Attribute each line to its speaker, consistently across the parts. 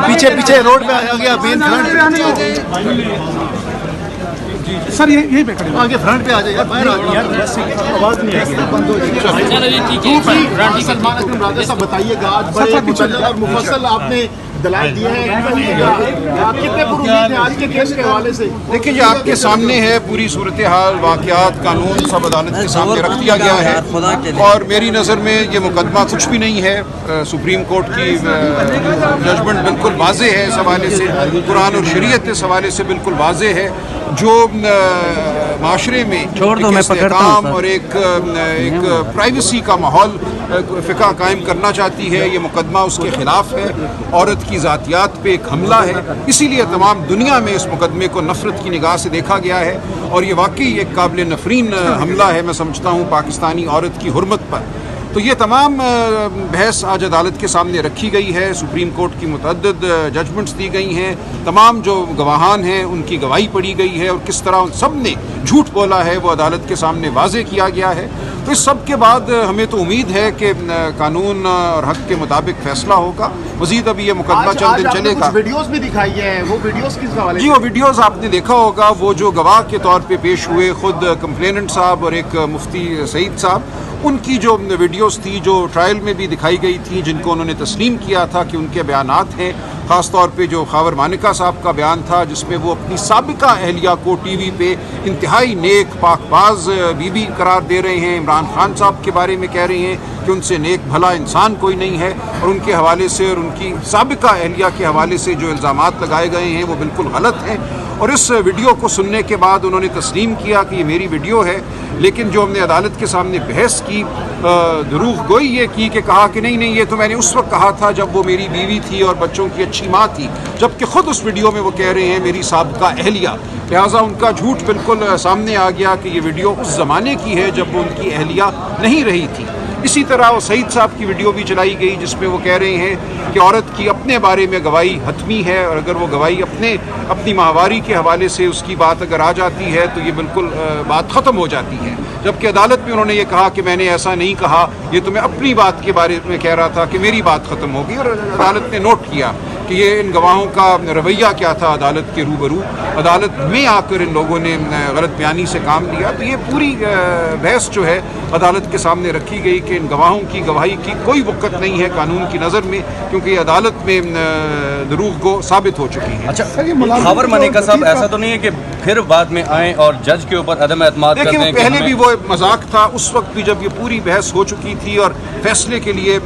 Speaker 1: پیچھے پیچھے روڈ پہ آ گیا مین فرنٹ
Speaker 2: سر یہی پہ کھڑے
Speaker 1: آگے فرنٹ پہ آ جائے باہر آواز نہیں آئے سلمان اکرم راجہ صاحب بتائیے گا آج بڑے مجلل اور مفصل آپ نے دلائل دیے ہیں کتنے پر امید ہیں آج کے کیس کے حوالے سے؟
Speaker 3: دیکھیں یہ آپ کے سامنے ہے پوری صورتحال واقعات قانون سب عدالت کے سامنے رکھ دیا گیا ہے اور میری نظر میں یہ مقدمہ کچھ بھی نہیں ہے سپریم کورٹ کی ججمنٹ بالکل واضح ہے اس حوالے سے قرآن اور شریعت اس حوالے سے بالکل واضح ہے جو معاشرے میں ایک استحکام اور ایک پرائیویسی کا ماحول فقہ قائم کرنا چاہتی ہے یہ مقدمہ اس کے خلاف ہے عورت کی ذاتیات پہ ایک حملہ ہے اسی لیے تمام دنیا میں اس مقدمے کو نفرت کی نگاہ سے دیکھا گیا ہے اور یہ واقعی ایک قابل نفرین حملہ ہے میں سمجھتا ہوں پاکستانی عورت کی حرمت پر تو یہ تمام بحث آج عدالت کے سامنے رکھی گئی ہے سپریم کورٹ کی متعدد ججمنٹس دی گئی ہیں تمام جو گواہان ہیں ان کی گواہی پڑھی گئی ہے اور کس طرح ان سب نے جھوٹ بولا ہے وہ عدالت کے سامنے واضح کیا گیا ہے تو اس سب کے بعد ہمیں تو امید ہے کہ قانون اور حق کے مطابق فیصلہ ہوگا مزید ابھی یہ مقدمہ چند دن چلے گا
Speaker 1: ویڈیوز بھی دکھائی ہیں وہ ویڈیوز کس حوالے
Speaker 3: جی وہ ویڈیوز آپ نے دیکھا ہوگا وہ جو گواہ کے طور پہ پیش ہوئے خود کمپلیننٹ صاحب اور ایک مفتی سعید صاحب ان کی جو ویڈیوز تھی جو ٹرائل میں بھی دکھائی گئی تھی جن کو انہوں نے تسلیم کیا تھا کہ ان کے بیانات ہیں خاص طور پہ جو خاور مانکا صاحب کا بیان تھا جس میں وہ اپنی سابقہ اہلیہ کو ٹی وی پہ انتہائی نیک پاک باز بی بی قرار دے رہے ہیں عمران خان صاحب کے بارے میں کہہ رہے ہیں کہ ان سے نیک بھلا انسان کوئی نہیں ہے اور ان کے حوالے سے اور ان کی سابقہ اہلیہ کے حوالے سے جو الزامات لگائے گئے ہیں وہ بالکل غلط ہیں اور اس ویڈیو کو سننے کے بعد انہوں نے تسلیم کیا کہ یہ میری ویڈیو ہے لیکن جو ہم نے عدالت کے سامنے بحث کی دروغ گوئی یہ کی کہ کہا کہ نہیں یہ تو میں نے اس وقت کہا تھا جب وہ میری بیوی تھی اور بچوں کی اچھی ماں تھی جبکہ خود اس ویڈیو میں وہ کہہ رہے ہیں میری سابقہ اہلیہ لہٰذا ان کا جھوٹ بالکل سامنے آ گیا کہ یہ ویڈیو اس زمانے کی ہے جب وہ ان کی اہلیہ نہیں رہی تھی اسی طرح وہ سعید صاحب کی ویڈیو بھی چلائی گئی جس میں وہ کہہ رہے ہیں کہ عورت کی اپنے بارے میں گواہی حتمی ہے اور اگر وہ گواہی اپنی ماہواری کے حوالے سے اس کی بات اگر آ جاتی ہے تو یہ بالکل بات ختم ہو جاتی ہے جبکہ عدالت میں انہوں نے یہ کہا کہ میں نے ایسا نہیں کہا یہ تو میں اپنی بات کے بارے میں کہہ رہا تھا کہ میری بات ختم ہوگی اور عدالت نے نوٹ کیا کہ یہ ان گواہوں کا رویہ کیا تھا عدالت کے روبرو عدالت میں آ کر ان لوگوں نے غلط بیانی سے کام لیا تو یہ پوری بحث جو ہے عدالت کے سامنے رکھی گئی کہ ان گواہوں کی گواہی کی کوئی وقت نہیں ہے قانون کی نظر میں کیونکہ یہ عدالت میں دروغ گو ثابت ہو چکی ہیں
Speaker 4: اچھا خاور مانکا صاحب ایسا تو نہیں ہے کہ پھر بعد میں آئیں اور جج کے اوپر عدم اعتماد کرتے ہیں
Speaker 3: پہلے بھی وہ مذاق تھا اس وقت بھی جب یہ پوری بحث ہو چکی تھی اور فیصلے کے لیے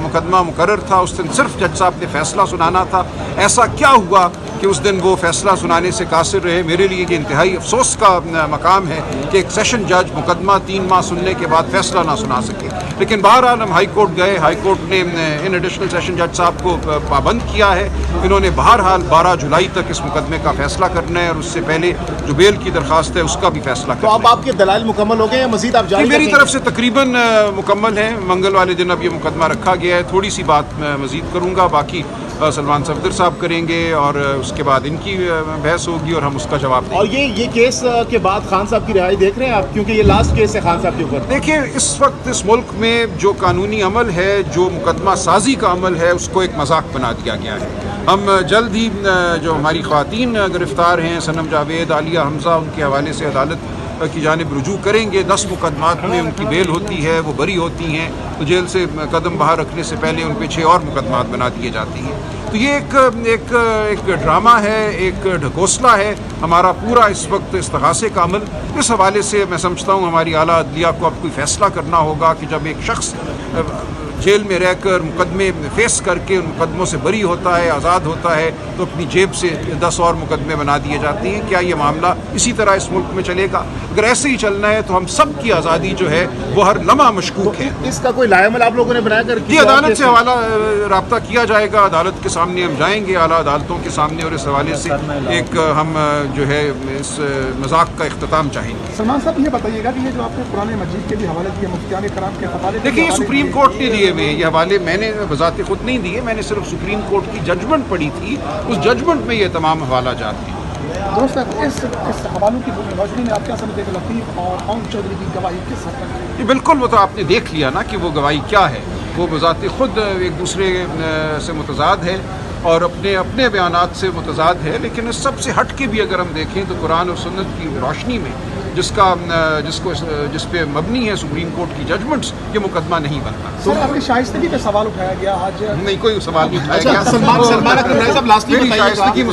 Speaker 3: مقدمہ مقرر تھا اس دن صرف جج صاحب نے فیصلہ سنانا تھا ایسا کیا ہوا کہ اس دن وہ فیصلہ سنانے سے قاصر رہے میرے لیے یہ انتہائی افسوس کا مقام ہے کہ ایک سیشن جج مقدمہ 3 ماہ سننے کے بعد فیصلہ نہ سنا سکے لیکن بہرحال ہم ہائی کورٹ گئے ہائی کورٹ نے ان ایڈیشنل سیشن جج صاحب کو پابند کیا ہے انہوں نے بہرحال 12 جولائی تک اس مقدمے کا فیصلہ کرنا ہے اور اس سے پہلے جو بیل کی درخواست ہے اس کا بھی فیصلہ کرنا ہے
Speaker 1: تو اب آپ کے دلائل مکمل ہو گئے ہیں مزید آپ جاری
Speaker 3: میری طرف سے تقریباً مکمل ہے منگل والے دن اب یہ مقدمہ رکھا گیا ہے تھوڑی سی بات میں مزید کروں گا باقی سلمان صفدر صاحب کریں گے اور اس کے بعد ان کی بحث ہوگی اور ہم اس کا جواب دیں گے
Speaker 1: اور یہ کیس کے بعد خان صاحب کی رہائی دیکھ رہے ہیں آپ کیونکہ یہ لاسٹ کیس ہے خان صاحب کے اوپر
Speaker 3: دیکھیں اس وقت اس ملک میں جو قانونی عمل ہے جو مقدمہ سازی کا عمل ہے اس کو ایک مذاق بنا دیا گیا ہے ہم جلد ہی جو ہماری خواتین گرفتار ہیں صنم جاوید عالیہ حمزہ ان کے حوالے سے عدالت کی جانب رجوع کریں گے 10 مقدمات میں ان کی بیل ہوتی ہے وہ بری ہوتی ہیں تو جیل سے قدم باہر رکھنے سے پہلے ان پہ 6 اور مقدمات بنا دیے جاتے ہیں تو یہ ایک ڈرامہ ہے ایک ڈھکوسلا ہے ہمارا پورا اس وقت استغاثے کا عمل اس حوالے سے میں سمجھتا ہوں ہماری اعلیٰ عدلیہ کو اب کوئی فیصلہ کرنا ہوگا کہ جب ایک شخص جیل میں رہ کر مقدمے فیس کر کے ان مقدموں سے بری ہوتا ہے آزاد ہوتا ہے تو اپنی جیب سے 10 اور مقدمے بنا دیے جاتے ہیں کیا یہ معاملہ اسی طرح اس ملک میں چلے گا اگر ایسے ہی چلنا ہے تو ہم سب کی آزادی جو ہے وہ ہر لمحہ مشکوک ہے
Speaker 1: اس کا کوئی لائحہ عمل آپ لوگوں نے بنایا کر
Speaker 3: جی عدالت سے حوالہ رابطہ کیا جائے گا عدالت کے سامنے ہم جائیں گے اعلیٰ عدالتوں کے سامنے اور اس حوالے سے ایک ہم جو ہے اس مذاق کا اختتام چاہیں گے
Speaker 2: سلمان صاحب یہ بتائیے گا کہ یہ جو آپ نے قرآن مجید کے بھی حوالے دیے مفتیان کرام کے حوالے
Speaker 3: دیکھیے یہ سپریم کورٹ نے دیے ہوئے یہ حوالے میں نے بذات خود نہیں دیے میں نے صرف سپریم کورٹ کی ججمنٹ پڑھی تھی اس ججمنٹ میں یہ تمام حوالہ جات ہیں
Speaker 2: دوست اس حوالوں کی روشنی میں آپ کیا سمجھتے ہیں لطیف اور اون چودھری کی گواہی کس حد تک
Speaker 3: بالکل وہ تو آپ نے دیکھ لیا نا کہ وہ گواہی کیا ہے وہ بذات خود ایک دوسرے سے متضاد ہے اور اپنے اپنے بیانات سے متضاد ہے، لیکن اس سب سے ہٹ کے بھی اگر ہم دیکھیں تو قرآن اور سنت کی روشنی میں جس پہ مبنی ہے سپریم کورٹ کی ججمنٹس، یہ مقدمہ نہیں بنتا۔
Speaker 2: سر آپ کی شائستگی پہ سوال اٹھایا گیا آج؟
Speaker 3: نہیں، کوئی سوال نہیں اٹھایا
Speaker 1: اچھا
Speaker 3: گیا۔
Speaker 1: سلمان اکرم رائے صاحب لاسٹلی
Speaker 3: میری
Speaker 1: بتائیے
Speaker 3: شائستگی